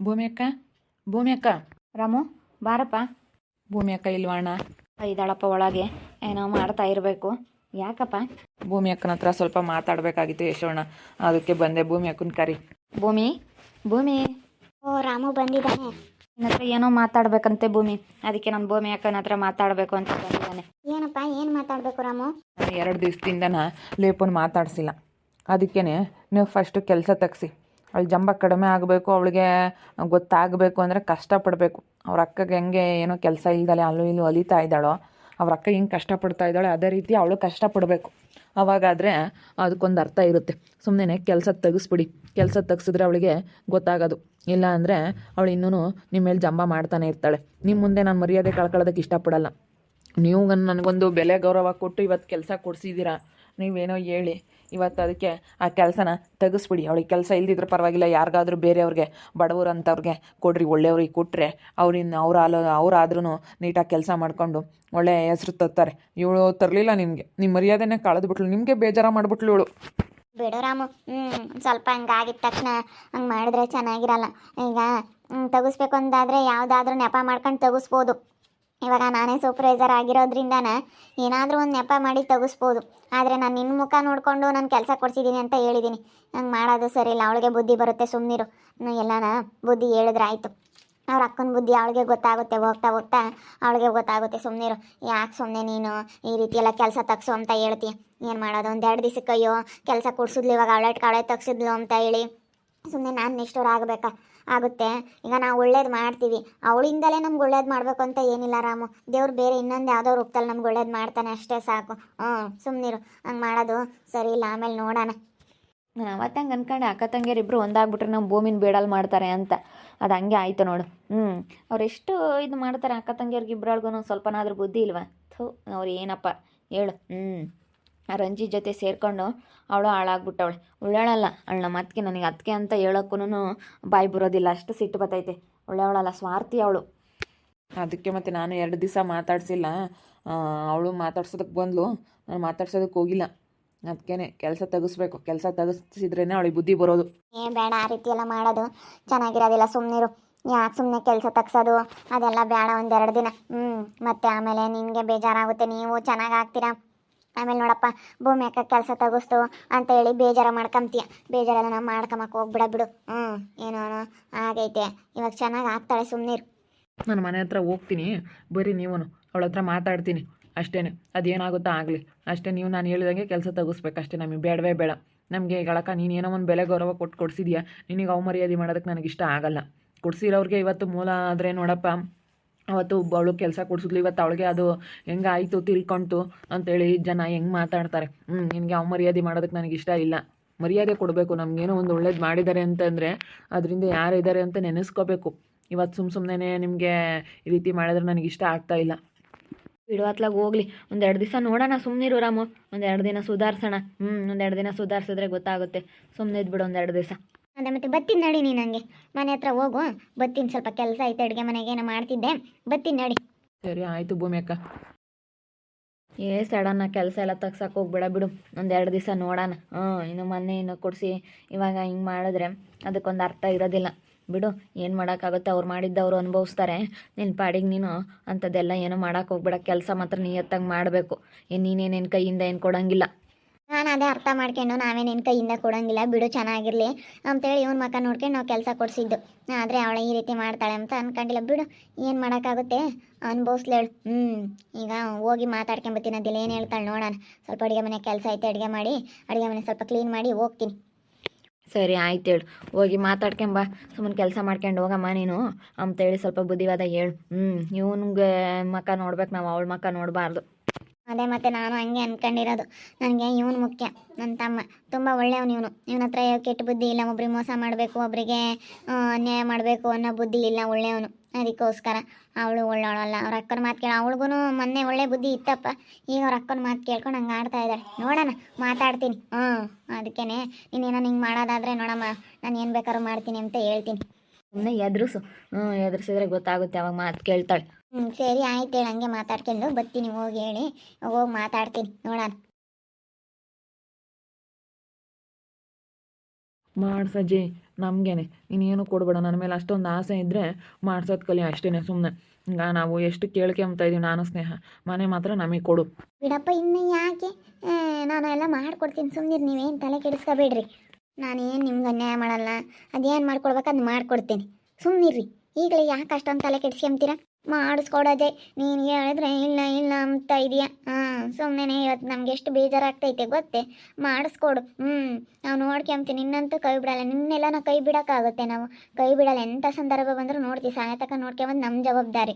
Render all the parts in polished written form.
ಭೂಮಿ ಅಕ್ಕ, ಭೂಮಿ ಅಕ್ಕ. ರಾಮು ಬಾರಪ್ಪ. ಭೂಮಿ ಅಕ್ಕ ಇಲ್ವಾ ಅಣ್ಣ? ಇದ್ದಾಳಪ್ಪ ಒಳಗೆ, ಏನೋ ಮಾಡ್ತಾ ಇರಬೇಕು. ಯಾಕಪ್ಪ? ಭೂಮಿ ಅಕ್ಕನ ಹತ್ರ ಸ್ವಲ್ಪ ಮಾತಾಡಬೇಕಾಗಿತ್ತು ಯಶೋಣ್ಣ, ಅದಕ್ಕೆ ಬಂದೆ. ಭೂಮಿ ಅಕ್ಕನ ಕರಿ. ಭೂಮಿ, ಭೂಮಿ. ಓ ರಾಮು ಬಂದಿದ್ದಾನೆ. ನಿನ್ನ ಹತ್ರ ಏನೋ ಮಾತಾಡ್ಬೇಕಂತೆ ಭೂಮಿ, ಅದಕ್ಕೆ ನಾನು ಭೂಮಿ ಅಕ್ಕನ ಹತ್ರ ಮಾತಾಡಬೇಕು ಅಂತ ಬಂದಿದ್ದಾನೆ. ಏನಪ್ಪ, ಏನು ಮಾತಾಡಬೇಕು ರಾಮು? ನಾನು 2 ದಿವಸದಿಂದನ ಲೇಪನ್ ಮಾತಾಡಿಸಿಲ್ಲ, ಅದಕ್ಕೇ ನೀವು ಫಸ್ಟು ಕೆಲಸ ತೆಗ್ಸಿ. ಅವಳು ಜಂಬ ಕಡಿಮೆ ಆಗಬೇಕು, ಅವಳಿಗೆ ಗೊತ್ತಾಗಬೇಕು ಅಂದರೆ ಕಷ್ಟಪಡಬೇಕು. ಅವ್ರ ಅಕ್ಕಗೆ ಹೆಂಗೆ ಏನೋ ಕೆಲಸ ಇಲ್ದಲೆ ಅಲ್ಲೂ ಇಲ್ಲೂ ಅಲಿತಾ ಇದ್ದಾಳೋ, ಅವ್ರ ಅಕ್ಕ ಹಿಂಗೆ ಕಷ್ಟಪಡ್ತಾ ಇದ್ದಾಳೆ, ಅದೇ ರೀತಿ ಅವಳು ಕಷ್ಟಪಡಬೇಕು. ಅವಾಗಾದರೆ ಅದಕ್ಕೊಂದು ಅರ್ಥ ಇರುತ್ತೆ. ಸುಮ್ಮನೆ ಕೆಲಸ ತೆಗಿಸ್ಬಿಡಿ, ಕೆಲಸ ತೆಗ್ಸಿದ್ರೆ ಅವಳಿಗೆ ಗೊತ್ತಾಗೋದು. ಇಲ್ಲ ಅಂದರೆ ಅವಳು ಇನ್ನೂ ನಿಮ್ಮ ಮೇಲೆ ಜಂಬ ಮಾಡ್ತಾನೆ ಇರ್ತಾಳೆ. ನಿಮ್ಮ ಮುಂದೆ ನಾನು ಮರ್ಯಾದೆ ಕಳ್ಕೊಳ್ಳೋದಕ್ಕೆ ಇಷ್ಟಪಡಲ್ಲ. ನೀವು ನನಗೊಂದು ಬೆಲೆ ಗೌರವ ಕೊಟ್ಟು ಇವತ್ತು ಕೆಲಸ ಕೊಡಿಸಿದ್ದೀರಾ, ನೀವೇನೋ ಹೇಳಿ ಇವತ್ತು ಅದಕ್ಕೆ ಆ ಕೆಲಸನ ತೆಗಿಸ್ಬಿಡಿ. ಅವಳಿಗೆ ಕೆಲಸ ಇಲ್ದಿದ್ರೆ ಪರವಾಗಿಲ್ಲ, ಯಾರಿಗಾದ್ರೂ ಬೇರೆಯವ್ರಿಗೆ, ಬಡವರು ಅಂಥವ್ರಿಗೆ ಕೊಡ್ರಿ. ಒಳ್ಳೆಯವ್ರಿಗೆ ಕೊಟ್ಟರೆ ಅವರಾದ್ರೂ ನೀಟಾಗಿ ಕೆಲಸ ಮಾಡಿಕೊಂಡು ಒಳ್ಳೆಯ ಹೆಸ್ರು ತರ್ತಾರೆ. ಇವಳು ತರಲಿಲ್ಲ, ನಿಮ್ಮ ಮರ್ಯಾದೆನೇ ಕಳೆದ್ಬಿಟ್ಲು, ನಿಮಗೆ ಬೇಜಾರು ಮಾಡಿಬಿಟ್ಲು ಇವಳು. ಬಿಡು ರಾಮು, ಸ್ವಲ್ಪ ಹಂಗಾಗಿದ ತಕ್ಷಣ ಹಂಗೆ ಮಾಡಿದ್ರೆ ಚೆನ್ನಾಗಿರಲ್ಲ. ಈಗ ತೆಗಿಸ್ಬೇಕು ಅಂತಾದರೆ ಯಾವುದಾದ್ರೂ ನೆಪ ಮಾಡ್ಕೊಂಡು ತೆಗಿಸ್ಬೋದು. ಇವಾಗ ನಾನೇ ಸೂಪರ್ವೈಸರ್ ಆಗಿರೋದ್ರಿಂದನ ಏನಾದರೂ ಒಂದು ನೆಪ ಮಾಡಿ ತೆಗಿಸ್ಬೋದು. ಆದರೆ ನಾನು ನಿನ್ನ ಮುಖ ನೋಡಿಕೊಂಡು ನಾನು ಕೆಲಸ ಕೊಡ್ಸಿದ್ದೀನಿ ಅಂತ ಹೇಳಿದ್ದೀನಿ. ಹಂಗೆ ಮಾಡೋದು ಸರಿ ಇಲ್ಲ. ಅವಳಿಗೆ ಬುದ್ಧಿ ಬರುತ್ತೆ, ಸುಮ್ಮನಿರು. ಎಲ್ಲನ ಬುದ್ಧಿ ಹೇಳಿದ್ರೆ ಆಯಿತು. ಅವ್ರ ಅಕ್ಕನ ಬುದ್ಧಿ ಅವಳಿಗೆ ಗೊತ್ತಾಗುತ್ತೆ, ಹೋಗ್ತಾ ಹೋಗ್ತಾ ಅವಳಿಗೆ ಗೊತ್ತಾಗುತ್ತೆ. ಸುಮ್ಮನಿರು. ಯಾಕೆ ಸುಮ್ಮನೆ ನೀನು ಈ ರೀತಿ ಎಲ್ಲ ಕೆಲಸ ತಗ್ಸು ಅಂತ ಹೇಳ್ತೀಯ? ಏನು ಮಾಡೋದು? 2 ದಿವಸಕ್ಕೆ ಅಯ್ಯೋ ಕೆಲಸ ಕೊಡ್ಸಿದ್ಲು, ಇವಾಗ ಅವಳೆ ತಗ್ಸಿದ್ಲು ಅಂತ ಹೇಳಿ ಸುಮ್ಮನೆ ನಾನು ನಿಷ್ಠೂರ ಆಗುತ್ತೆ. ಈಗ ನಾವು ಒಳ್ಳೇದು ಮಾಡ್ತೀವಿ, ಅವಳಿಂದಲೇ ನಮ್ಗೆ ಒಳ್ಳೇದು ಮಾಡಬೇಕು ಅಂತ ಏನಿಲ್ಲ ರಾಮು. ದೇವ್ರು ಬೇರೆ ಇನ್ನೊಂದು ಯಾವುದೋ ರೂಪದಲ್ಲಿ ನಮ್ಗೆ ಒಳ್ಳೇದು ಮಾಡ್ತಾನೆ, ಅಷ್ಟೇ ಸಾಕು. ಸುಮ್ಮನಿರು. ಹಂಗೆ ಮಾಡೋದು ಸರಿ ಇಲ್ಲ, ಆಮೇಲೆ ನೋಡೋಣ. ನಾನು ಅವತ್ತಂಗೆ ಅಂದ್ಕೊಂಡೆ ಅಕ್ಕ ತಂಗಿಯರಿಬ್ಬರು ಒಂದಾಗ್ಬಿಟ್ರೆ ನಾವು ಭೂಮಿನ ಬೇಡಲ್ ಮಾಡ್ತಾರೆ ಅಂತ. ಅದು ಹಂಗೆ ಆಯಿತು ನೋಡು. ಅವರೆಷ್ಟು ಇದು ಮಾಡ್ತಾರೆ ಅಕ್ಕ ತಂಗಿಯರ್ಗಿಬ್ರಳ್ಗೂ ಸ್ವಲ್ಪನಾದ್ರೂ ಬುದ್ಧಿ ಇಲ್ವಾ? ಅವ್ರು ಏನಪ್ಪ ಹೇಳು. ಆ ರಂಜಿ ಜೊತೆ ಸೇರಿಕೊಂಡು ಅವಳು ಹಾಳಾಗ್ಬಿಟ್ಟವಳೆ. ಒಳ್ಳೆಯವಳಲ್ಲ ಅವಳನ್ನ ಮತ್ತಿಗೆ, ನನಗೆ ಅದಕ್ಕೆ ಅಂತ ಹೇಳೋಕ್ಕೂ ಬಾಯಿ ಬರೋದಿಲ್ಲ, ಅಷ್ಟು ಸಿಟ್ಟು ಬರ್ತೈತೆ. ಒಳ್ಳೆಯವಳಲ್ಲ, ಸ್ವಾರ್ಥಿ ಅವಳು. ಅದಕ್ಕೆ ಮತ್ತೆ ನಾನು 2 ದಿವಸ ಮಾತಾಡಿಸಿಲ್ಲ. ಅವಳು ಮಾತಾಡ್ಸೋದಕ್ಕೆ ಬಂದ್ಲು, ನಾನು ಮಾತಾಡ್ಸೋದಕ್ಕೆ ಹೋಗಿಲ್ಲ. ಅದಕ್ಕೇ ಕೆಲಸ ತೆಗಿಸ್ಬೇಕು, ಕೆಲಸ ತೆಗಿಸಿದ್ರೇ ಅವಳಿಗೆ ಬುದ್ಧಿ ಬರೋದು. ಬೇಡ, ಆ ರೀತಿ ಎಲ್ಲ ಮಾಡೋದು ಚೆನ್ನಾಗಿರೋದಿಲ್ಲ. ಸುಮ್ಮನಿರು. ಯಾಕೆ ಸುಮ್ಮನೆ ಕೆಲಸ ತಗ್ಸೋದು ಅದೆಲ್ಲ ಬೇಡ. 1-2 ದಿನ ಮತ್ತೆ ಆಮೇಲೆ ನಿನಗೆ ಬೇಜಾರಾಗುತ್ತೆ, ನೀವು ಚೆನ್ನಾಗಿ ಆಗ್ತೀರಾ. ಆಮೇಲೆ ನೋಡಪ್ಪ, ಭೂಮಿ ಅಕ್ಕ ಕೆಲಸ ತೆಗಿಸ್ತು ಅಂತ ಹೇಳಿ ಬೇಜಾರ ಮಾಡ್ಕೊಂತೀಯ. ಬೇಜಾರೆಲ್ಲ ನಾವು ಮಾಡ್ಕೊಂಬಕ್ಕೆ ಹೋಗ್ಬಿಡ ಬಿಡು. ಏನೋ ಆಗೈತೆ, ಇವಾಗ ಚೆನ್ನಾಗಿ ಆಗ್ತಾಳೆ, ಸುಮ್ಮನಿರು. ನಾನು ಮನೆ ಹತ್ರ ಹೋಗ್ತೀನಿ, ಬರ್ರಿ ನೀವು. ಅವಳ ಹತ್ರ ಮಾತಾಡ್ತೀನಿ ಅಷ್ಟೇ. ಅದೇನಾಗುತ್ತೋ ಆಗಲಿ ಅಷ್ಟೇ. ನೀವು ನಾನು ಹೇಳಿದಂಗೆ ಕೆಲಸ ತೆಗಿಸ್ಬೇಕು ಅಷ್ಟೇ. ನಮಗೆ ಬೇಡವೇ ಬೇಡ. ನಮಗೆ ಗಳಕ ನೀನು ಏನೋ ಒಂದು ಬೆಲೆ ಗೌರವ ಕೊಡ್ಸಿದ್ಯಾ, ನಿನಗೆ ಅವಮರ್ಯಾದೆ ಮಾಡೋದಕ್ಕೆ ನನಗಿಷ್ಟ ಆಗಲ್ಲ. ಕೊಡ್ಸಿರೋರಿಗೆ ಇವತ್ತು ಮೂಲ ಆದರೆ ನೋಡಪ್ಪ, ಅವತ್ತು ಅವಳು ಕೆಲಸ ಕೊಡಿಸಿದ್ಲು, ಇವತ್ತು ಅವಳಿಗೆ ಅದು ಹೆಂಗಾಯಿತು ತಿಳ್ಕೊಂತು ಅಂತೇಳಿ ಜನ ಹೆಂಗೆ ಮಾತಾಡ್ತಾರೆ. ನಿನಗೆ ಅವಮರ್ಯಾದೆ ಮಾಡೋದಕ್ಕೆ ನನಗಿಷ್ಟ ಇಲ್ಲ. ಮರ್ಯಾದೆ ಕೊಡಬೇಕು. ನಮಗೇನೋ ಒಂದು ಒಳ್ಳೇದು ಮಾಡಿದ್ದಾರೆ ಅಂತಂದರೆ ಅದರಿಂದ ಯಾರಿದ್ದಾರೆ ಅಂತ ನೆನೆಸ್ಕೋಬೇಕು. ಇವತ್ತು ಸುಮ್ಮನೆ ನಿಮಗೆ ಈ ರೀತಿ ಮಾಡಿದ್ರೆ ನನಗಿಷ್ಟ ಆಗ್ತಾ ಇಲ್ಲ. ಬಿಡು, ಅತ್ಲಾಗ ಹೋಗ್ಲಿ. 1-2 ದಿವಸ ನೋಡೋಣ, ಸುಮ್ಮನಿರು ರಾಮು. 1-2 ದಿನ ಸುಧಾರಿಸೋಣ. 1-2 ದಿನ ಸುಧಾರಿಸಿದ್ರೆ ಗೊತ್ತಾಗುತ್ತೆ. ಸುಮ್ಮನೆ ಇದ್ಬಿಡು 1-2 ದಿವಸ. ಅದೇ ಮತ್ತೆ ಬರ್ತೀನಿ ನಡಿ. ನೀ ನನಗೆ ಮನೆ ಹತ್ರ ಹೋಗು. ಬರ್ತೀನಿ, ಸ್ವಲ್ಪ ಕೆಲಸ ಐತೆ, ಅಡುಗೆ ಮನೆಗೆ ಏನೋ ಮಾಡ್ತಿದ್ದೆ. ಬರ್ತೀನಿ ನಡಿ. ಸರಿ ಆಯಿತು ಭೂಮಿ ಅಕ್ಕ. ಸಡನ್ನಾಗಿ ಕೆಲಸ ಎಲ್ಲ ತೆಗ್ಸಕ್ಕೆ ಹೋಗ್ಬೇಡ ಬಿಡು. 1-2 ದಿವಸ ನೋಡೋಣ. ಇನ್ನು ಮೊನ್ನೆ ಕೊಡಿಸಿ ಇವಾಗ ಹಿಂಗೆ ಮಾಡಿದ್ರೆ ಅದಕ್ಕೊಂದು ಅರ್ಥ ಇರೋದಿಲ್ಲ. ಬಿಡು, ಏನು ಮಾಡೋಕ್ಕಾಗುತ್ತೆ. ಅವ್ರು ಮಾಡಿದ್ದವ್ರು ಅನುಭವಿಸ್ತಾರೆ. ನಿನ್ನ ಪಾಡಿಗೆ ನೀನು ಅಂಥದ್ದೆಲ್ಲ ಏನೋ ಮಾಡೋಕೆ ಹೋಗ್ಬೇಡ. ಕೆಲಸ ಮಾತ್ರ ನಿಯತ್ತಾಗಿ ಮಾಡಬೇಕು. ನೀನೇನೇನು ಕೈಯಿಂದ ಏನು ಕೊಡೋಂಗಿಲ್ಲ. ನಾನು ಅದೇ ಅರ್ಥ ಮಾಡ್ಕೊಂಡು ನಾವೇ ನಿನ್ನ ಕೈಯಿಂದ ಕೊಡೋಂಗಿಲ್ಲ ಬಿಡು, ಚೆನ್ನಾಗಿರಲಿ ಅಂತೇಳಿ ಇವನ ಮಕ್ಕ ನೋಡ್ಕೊಂಡು ನಾವು ಕೆಲಸ ಕೊಡಿಸಿದ್ದು. ಆದರೆ ಅವಳು ಈ ರೀತಿ ಮಾಡ್ತಾಳೆ ಅಂತ ಅಂದ್ಕೊಂಡಿಲ್ಲ ಬಿಡು. ಏನು ಮಾಡೋಕ್ಕಾಗುತ್ತೆ, ಅನುಭವಿಸ್ಲೇಳು. ಈಗ ಹೋಗಿ ಮಾತಾಡ್ಕೊಂಬತ್ತೀನಿ. ಅದಿಲ್ಲ ಏನು ಹೇಳ್ತಾಳೆ ನೋಡೋಣ. ಸ್ವಲ್ಪ ಅಡುಗೆ ಮನೆ ಕೆಲಸ ಐತೆ, ಅಡುಗೆ ಮಾಡಿ ಅಡುಗೆ ಮನೆ ಸ್ವಲ್ಪ ಕ್ಲೀನ್ ಮಾಡಿ ಹೋಗ್ತೀನಿ. ಸರಿ ಆಯ್ತು ಹೇಳು. ಹೋಗಿ ಮಾತಾಡ್ಕೊಂಬ. ಸುಮ್ಮನೆ ಕೆಲಸ ಮಾಡ್ಕೊಂಡು ಹೋಗಮ್ಮ ನೀನು ಅಂತೇಳಿ ಸ್ವಲ್ಪ ಬುದ್ಧಿವಾದ ಹೇಳು. ಇವನಿಗೆ ಮಕ್ಕ ನೋಡ್ಬೇಕು ನಾವು, ಅವಳ ಮಕ್ಕ ನೋಡಬಾರ್ದು. ಅದೇ ಮತ್ತೆ ನಾನು ಹಂಗೆ ಅಂದ್ಕೊಂಡಿರೋದು. ನನಗೆ ಇವನು ಮುಖ್ಯ, ನನ್ನ ತಮ್ಮ ತುಂಬ ಒಳ್ಳೆಯವನು. ಇವನ ಹತ್ರ ಕೆಟ್ಟ ಬುದ್ಧಿ ಇಲ್ಲ. ಒಬ್ರಿಗೆ ಮೋಸ ಮಾಡಬೇಕು, ಒಬ್ಬರಿಗೆ ಅನ್ಯಾಯ ಮಾಡಬೇಕು ಅನ್ನೋ ಬುದ್ಧಿ ಇಲ್ಲ. ಒಳ್ಳೆಯವನು. ಅದಕ್ಕೋಸ್ಕರ ಅವಳು ಒಳ್ಳೆಯವಳಲ್ಲ. ಅವ್ರ ಅಕ್ಕನ ಮಾತು ಕೇಳ. ಅವಳಿಗೂ ಮೊನ್ನೆ ಒಳ್ಳೆ ಬುದ್ಧಿ ಇತ್ತಪ್ಪ, ಈಗ ಅವ್ರ ಅಕ್ಕನ ಮಾತು ಕೇಳ್ಕೊಂಡು ಹಂಗೆ ಆಡ್ತಾ ಇದ್ದಾಳೆ. ನೋಡೋಣ, ಮಾತಾಡ್ತೀನಿ. ಅದಕ್ಕೇ ನೀನೇನೋ ಹಿಂಗೆ ಮಾಡೋದಾದರೆ ನೋಡಮ್ಮ, ನಾನು ಏನು ಬೇಕಾದ್ರೂ ಮಾಡ್ತೀನಿ ಅಂತ ಹೇಳ್ತೀನಿ. ಸುಮ್ಮನೆ ಎದುರಿಸಿದ್ರೆ ಗೊತ್ತಾಗುತ್ತೆ, ಅವಾಗ ಮಾತು ಕೇಳ್ತಾಳೆ. ಸರಿ ಆಯ್ತು ಹೇಳಿ. ಹಂಗೆ ಮಾತಾಡ್ಕೊಂಡು ಬರ್ತೀನಿ. ಹೋಗಿ ಹೇಳಿ, ಹೋಗಿ ಮಾತಾಡ್ತೀನಿ, ನೋಡೋಣ. ಮಾಡ್ಸಜ್ಜಿ ನಮಗೇನೆ ಇನ್ನೇನು ಕೊಡ್ಬೇಡ. ನನ್ನ ಮೇಲೆ ಅಷ್ಟೊಂದು ಆಸೆ ಇದ್ದರೆ ಮಾಡ್ಸೋದು ಕಲಿ ಅಷ್ಟೇ ಸುಮ್ಮನೆ. ಈಗ ನಾವು ಎಷ್ಟು ಕೇಳ್ಕೊಂತ ಇದೀವಿ ನಾನು ಸ್ನೇಹ, ಮನೆ ಮಾತ್ರ ನಮಗೆ ಕೊಡು. ಬಿಡಪ್ಪ ಇನ್ನು ಯಾಕೆ ನಾನು ಎಲ್ಲ ಮಾಡ್ಕೊಡ್ತೀನಿ ಸುಮ್ಮನಿರಿ, ನೀವೇನು ತಲೆ ಕೆಡಿಸ್ಕೋಬೇಡ್ರಿ. ನಾನೇನು ನಿಮ್ಗೆ ಅನ್ಯಾಯ ಮಾಡಲ್ಲ, ಅದೇನು ಮಾಡ್ಕೊಡ್ಬೇಕು ಅದು ಮಾಡ್ಕೊಡ್ತೀನಿ ಸುಮ್ಮನಿರ್ರಿ. ಈಗಲೇ ಯಾಕೆ ಅಷ್ಟೊಂದು ತಲೆ ಕೆಡಿಸ್ಕೊಂತೀರ? ಮಾಡಿಸ್ಕೊಡೋದೆ ನೀನು ಹೇಳಿದ್ರೆ ಇಲ್ಲ ಇಲ್ಲ ಅಂತ ಇದೆಯಾ? ಸುಮ್ಮನೆ ಇವತ್ತು ನಮ್ಗೆ ಎಷ್ಟು ಬೇಜಾರಾಗ್ತೈತೆ ಗೊತ್ತೇ? ಮಾಡಿಸ್ಕೊಡು. ನಾವು ನೋಡ್ಕೊಂತೀವಿ, ನಿನ್ನಂತೂ ಕೈ ಬಿಡಲ್ಲ. ನಿನ್ನೆಲ್ಲ ನಾವು ಕೈ ಬಿಡೋಕ್ಕಾಗುತ್ತೆ? ನಾವು ಕೈ ಬಿಡಲ್ಲ. ಎಂಥ ಸಂದರ್ಭ ಬಂದರೂ ನೋಡ್ತೀವಿ, ಸಾಯತಕ್ಕ ನೋಡ್ಕೊಂಬಂದು ನಮ್ಮ ಜವಾಬ್ದಾರಿ.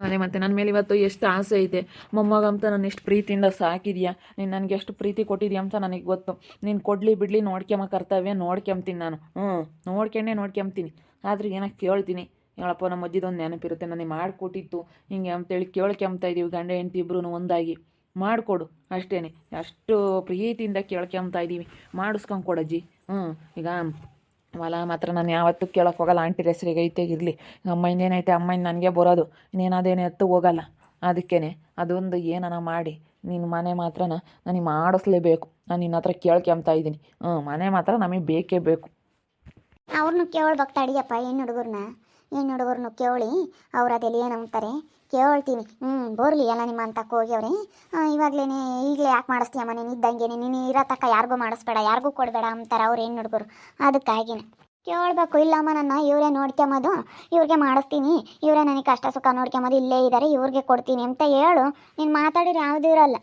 ಅದೇ ಮತ್ತೆ ನನ್ನ ಮೇಲೆ ಇವತ್ತು ಎಷ್ಟು ಆಸೆ ಐತೆ. ಮೊಮ್ಮಗ ಅಂತ ನಾನು ಎಷ್ಟು ಪ್ರೀತಿಯಿಂದ ಸಾಕಿದ್ಯಾ, ನೀನು ನನಗೆ ಎಷ್ಟು ಪ್ರೀತಿ ಕೊಟ್ಟಿದ್ಯಾ ಅಂತ ನನಗೆ ಗೊತ್ತು. ನೀನು ಕೊಡಲಿ ಬಿಡಲಿ ನೋಡ್ಕೊಂಬ ಕರ್ತವ್ಯ ನೋಡ್ಕೊಂತೀನಿ ನಾನು. ನೋಡ್ಕೊಂತೀನಿ. ಆದ್ರೆ ಏನಕ್ಕೆ ಕೇಳ್ತೀನಿ ಹೇಳಪ್ಪ, ನಮ್ಮ ಅಜ್ಜಿದೊಂದು ನೆನಪಿರುತ್ತೆ, ನನಗೆ ಮಾಡಿಕೊಟ್ಟಿತ್ತು ಹಿಂಗೆ ಅಂತೇಳಿ ಕೇಳ್ಕೊಂತ ಇದೀವಿ ಗಂಡ ಹೆಂಡತಿ ಇಬ್ಬರೂ ಒಂದಾಗಿ. ಮಾಡಿಕೊಡು ಅಷ್ಟೇ, ಅಷ್ಟು ಪ್ರೀತಿಯಿಂದ ಕೇಳ್ಕೊಂತ ಇದ್ದೀವಿ, ಮಾಡಿಸ್ಕೊಂಡು ಕೊಡಜ್ಜಿ. ಈಗ ಹೊಲ ಮಾತ್ರ ನಾನು ಯಾವತ್ತೂ ಕೇಳೋಕೆ ಹೋಗಲ್ಲ. ಆಂಟಿ ಹೆಸ್ರಿಗೆ ಐತೆ ಇರಲಿ, ಅಮ್ಮಯಿಂದೇನೈತೆ ಅಮ್ಮಯಿಂದ ನನಗೆ ಬರೋದು, ಇನ್ನೇನದೇನು ಎತ್ತು ಹೋಗಲ್ಲ. ಅದಕ್ಕೇ ಅದೊಂದು ಏನಾನ ಮಾಡಿ ನಿನ್ನ ಮನೆ ಮಾತ್ರ ನನಗೆ ಮಾಡಿಸ್ಲೇಬೇಕು. ನಾನು ನಿನ್ನ ಹತ್ರ ಕೇಳ್ಕೊಂತ ಇದ್ದೀನಿ. ಮನೆ ಮಾತ್ರ ನಮಗೆ ಬೇಕೇ ಬೇಕು. ಅವ್ರನ್ನೂ ಕೇಳ್ಬೇಕು ತಡಿಯಪ್ಪ, ಹೆಣ್ಣು ಹುಡುಗರನ್ನು ಕೇಳಿ ಅವ್ರು ಅದೆಲ್ಲ ಏನು ಅಂತಾರೆ ಕೇಳ್ತೀನಿ. ಬೋರ್ಲಿ ಎಲ್ಲ ನಿಮ್ಮ ಅಂತಕ್ಕೆ ಹೋಗ್ಯವ್ರಿ. ಈಗಲೇ ಯಾಕೆ ಮಾಡಿಸ್ತೀಯಮ್ಮ, ನೀನು ಇದ್ದಂಗೆ ನೀನು ಇರೋ ತಕ್ಕ ಯಾರಿಗೂ ಮಾಡಿಸ್ಬೇಡ, ಯಾರಿಗೂ ಕೊಡಬೇಡ ಅಂತಾರೆ ಅವ್ರು ಹೆಣ್ಣು ಹುಡುಗರು. ಅದಕ್ಕಾಗಿನ ಕೇಳಬೇಕು. ಇಲ್ಲಮ್ಮ ನನ್ನ ಇವರೇ ನೋಡ್ಕೊಂಬೋದು, ಇವ್ರಿಗೆ ಮಾಡಿಸ್ತೀನಿ, ಇವರೇ ನನಗೆ ಕಷ್ಟ ಸುಖ ನೋಡ್ಕೊಂಬೋದು, ಇಲ್ಲೇ ಇದ್ದಾರೆ, ಇವ್ರಿಗೆ ಕೊಡ್ತೀನಿ ಅಂತ ಹೇಳು. ನೀನು ಮಾತಾಡಿದ್ರೆ ಯಾವುದೂ ಇರೋಲ್ಲ.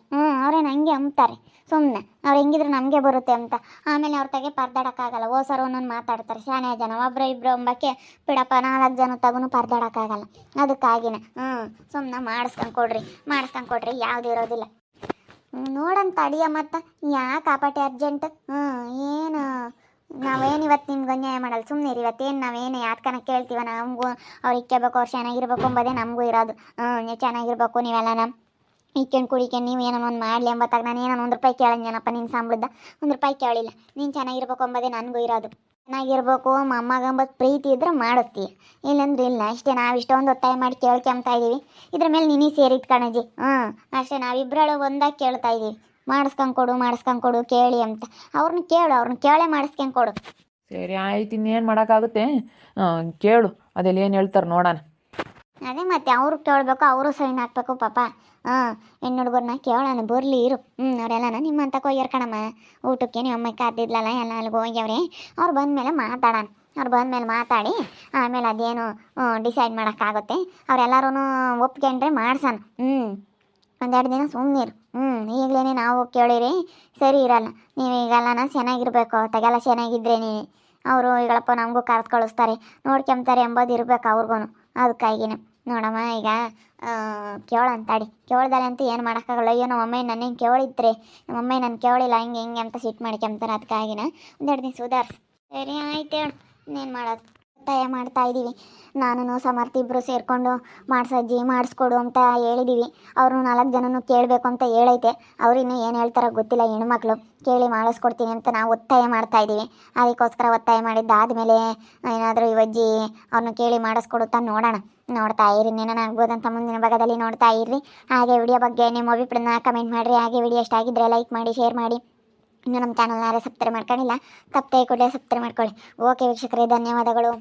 ಅವ್ರೇನು ಹಂಗೆ ಅಂತಾರೆ ಸುಮ್ಮನೆ, ಅವ್ರು ಹೆಂಗಿದ್ರು ನಮಗೆ ಬರುತ್ತೆ ಅಂತ. ಆಮೇಲೆ ಅವ್ರ ತಗೆ ಪರ್ದಾಡೋಕ್ಕಾಗಲ್ಲ. ಓಸರು ಒಂದೊಂದು ಮಾತಾಡ್ತಾರೆ, ಶಾನೆ ಜನ ಒಬ್ಬರು ಇಬ್ಬರು ಅಂಬಕ್ಕೆ ಬಿಡಪ್ಪ, 4 ಜನ ತಗೂ ಪರ್ದಾಡೋಕ್ಕಾಗಲ್ಲ. ಅದಕ್ಕಾಗಿನ ಸುಮ್ಮನೆ ಮಾಡಿಸ್ಕೊಂಡು ಕೊಡ್ರಿ ಯಾವುದೂ ಇರೋದಿಲ್ಲ. ನೋಡಂತ ಅಡಿಯ ಮತ್ತು ಯಾಕೆ ಕಾಪಾಟಿ ಅರ್ಜೆಂಟ್? ಏನು ನಾವೇನು ಇವತ್ತು ನಿಮ್ಗೆ ಅನ್ಯಾಯ ಮಾಡಲ್ಲ, ಸುಮ್ಮನೆ ಇವತ್ತೇನು ನಾವೇನು ಯಾತ್ಕನ ಕೇಳ್ತೀವ? ನಮಗೂ ಅವ್ರು ಇಕ್ಕೋಬೇಕು, ಅವ್ರು ಚೆನ್ನಾಗಿರ್ಬೇಕು ಎಂಬುದೇ ನಮಗೂ ಇರೋದು. ನೀವು ಚೆನ್ನಾಗಿರ್ಬೇಕು, ನೀವೆಲ್ಲ ಕುಡಿಕೆ ನೀವು ಏನೋ ಒಂದು ಮಾಡಲಿ ಎಂಬತ್ತಾಗ ನಾನು ಏನೋ 1 ರೂಪಾಯಿ ಕೇಳಂಜನಪ್ಪ ನಿನ್ನ ಸಂಬಳದ 1 ರೂಪಾಯಿ ಕೇಳಿಲ್ಲ. ನೀನು ಚೆನ್ನಾಗಿರ್ಬೇಕು ಎಂಬುದೇ ನನಗೂ ಇರೋದು. ಚೆನ್ನಾಗಿರ್ಬೇಕು ಅಮ್ಮಗಂಬತ್ತು ಪ್ರೀತಿ ಇದ್ರೆ ಮಾಡಿಸ್ತೀಯ, ಇಲ್ಲಂದ್ರೆ ಇಲ್ಲ ಅಷ್ಟೇ. ನಾವು ಇಷ್ಟೊಂದು ಒತ್ತಾಯ ಮಾಡಿ ಕೇಳ್ಕೊಂತ ಇದ್ದೀವಿ, ಇದ್ರ ಮೇಲೆ ನೀನೇ ಸೇರಿದ್ ಕಣಜಿ. ಅಷ್ಟೇ, ನಾವಿಬ್ಬರಳು ಒಂದಾಗಿ ಕೇಳ್ತಾ ಇದ್ದೀವಿ, ಮಾಡಿಸ್ಕೊಂಡು ಕೊಡು ಕೇಳಿ ಅಂತ. ಅವ್ರನ್ನ ಕೇಳೇ ಮಾಡಿಸ್ಕೊಂಡು ಕೊಡು. ಸರಿ ಆಯ್ತು, ಇನ್ನೇನು ಮಾಡೋಕ್ಕಾಗುತ್ತೆ? ಕೇಳು, ಅದೆಲ್ಲ ಏನು ಹೇಳ್ತಾರೆ ನೋಡೋಣ. ಅದೇ ಮತ್ತೆ ಅವ್ರು ಕೇಳಬೇಕು, ಅವರು ಸೈನ್ ಹಾಕ್ಬೇಕು ಪಾಪ. ಹೆಣ್ಣು ಹುಡುಗರನ್ನ ಕೇಳೋಣ, ಬರಲಿ ಇರು. ಅವರೆಲ್ಲನ ನಿಮ್ಮಂತಕ್ಕೆ ಹೋಗ್ಯಾರ ಕಣಮ್ಮ ಊಟಕ್ಕೆ. ನೀವು ಅಮ್ಮ ಕಾದಿದ್ಲಲ್ಲ ಎಲ್ಲ ಅಲ್ಲಿಗೆ ಹೋಗ್ಯವ್ರೆ. ಅವ್ರು ಬಂದಮೇಲೆ ಮಾತಾಡೋಣ. ಮಾತಾಡಿ ಆಮೇಲೆ ಅದೇನು ಡಿಸೈಡ್ ಮಾಡೋಕ್ಕಾಗುತ್ತೆ. ಅವರೆಲ್ಲರೂ ಒಪ್ಕೊಂಡ್ರೆ ಮಾಡ್ಸೋಣ. 1-2 ದಿನ ಸುಮ್ಮನಿರು. ಈಗಲೇ ನಾವು ಕೇಳಿರಿ ಸರಿ ಇರಲ್ಲ. ನೀವು ಈಗೆಲ್ಲ ಚೆನ್ನಾಗಿರ್ಬೇಕು, ತೆಗೆಲ್ಲ ಚೆನ್ನಾಗಿದ್ರೆ ಅವರು ಈಗಳಪ್ಪ ನಮಗೂ ಕರೆದು ಕಳಿಸ್ತಾರೆ, ನೋಡ್ಕೊಂತಾರೆ ಎಂಬುದು ಇರ್ಬೇಕು ಅವ್ರಿಗೂ. ಅದಕ್ಕಾಗಿನ ನೋಡಮ್ಮ, ಈಗ ಕೇಳಂತಾಡಿ. ಕೇಳ್ದಲ್ಲ ಅಂತ ಏನು ಮಾಡೋಕ್ಕಾಗಲ್ಲ. ಅಯ್ಯೋ ನಮ್ಮ ಅಮ್ಮ ನನ್ನೇನು ಕೇಳಿದ್ರೆ, ನಮ್ಮ ಅಮ್ಮ ನಾನು ಕೇಳಿಲ್ಲ ಹಿಂಗೆ ಅಂತ ಸಿಟ್ಟು ಮಾಡ್ಕೊಂತಾರೆ. ಅದಕ್ಕಾಗಿನ 1-2 ದಿನ ಸುಧಾರಿಸಿ. ಸರಿ ಆಯ್ತು ಹೇಳು, ಇನ್ನೇನು ಮಾಡೋದು? ಒತ್ತಾಯ ಮಾಡ್ತಾ ಇದ್ದೀವಿ. ನಾನು ಸಮರ್ಥ ಇಬ್ಬರು ಸೇರಿಕೊಂಡು ಮಾಡಿಸಜ್ಜಿ ಮಾಡಿಸ್ಕೊಡು ಅಂತ ಹೇಳಿದ್ದೀವಿ. ಅವರು 4 ಜನನೂ ಕೇಳಬೇಕು ಅಂತ ಹೇಳೈತೆ. ಅವ್ರಿನ್ನೂ ಏನು ಹೇಳ್ತಾರೋ ಗೊತ್ತಿಲ್ಲ. ಹೆಣ್ಮಕ್ಳು ಕೇಳಿ ಮಾಡಿಸ್ಕೊಡ್ತೀನಿ ಅಂತ ನಾವು ಒತ್ತಾಯ ಮಾಡ್ತಾ ಇದ್ದೀವಿ. ಅದಕ್ಕೋಸ್ಕರ ಒತ್ತಾಯ ಮಾಡಿದ್ದಾದಮೇಲೆ ಏನಾದರೂ ಈ ಅಜ್ಜಿ ಅವ್ರನ್ನ ಕೇಳಿ ಮಾಡಿಸ್ಕೊಡುತ್ತಾ ನೋಡ್ತಾ ಇರಿ. ಏನಾಗ್ಬೋದಂತ ಮುಂದಿನ ಭಾಗದಲ್ಲಿ ನೋಡ್ತಾ ಇರ್ರಿ. ಹಾಗೆ ವಿಡಿಯೋ ಬಗ್ಗೆ ನಿಮ್ಮ ಅಭಿಪ್ರಾಯನ ಕಮೆಂಟ್ ಮಾಡಿರಿ. ಹಾಗೆ ವಿಡಿಯೋ ಇಷ್ಟ ಆಗಿದ್ದರೆ ಲೈಕ್ ಮಾಡಿ, ಶೇರ್ ಮಾಡಿ. ಇನ್ನು ನಮ್ಮ ಚಾನಲ್ನ ಯಾರೇ ಸಬ್ಸ್ಕ್ರೈಬ್ ಮಾಡ್ಕೊಂಡಿಲ್ಲ, ತಪ್ಪದೆ ಕೂಡಲೇ ಸಬ್ಸ್ಕ್ರೈಬ್ ಮಾಡ್ಕೊಳ್ಳಿ. ಓಕೆ ವೀಕ್ಷಕರೇ, ಧನ್ಯವಾದಗಳು.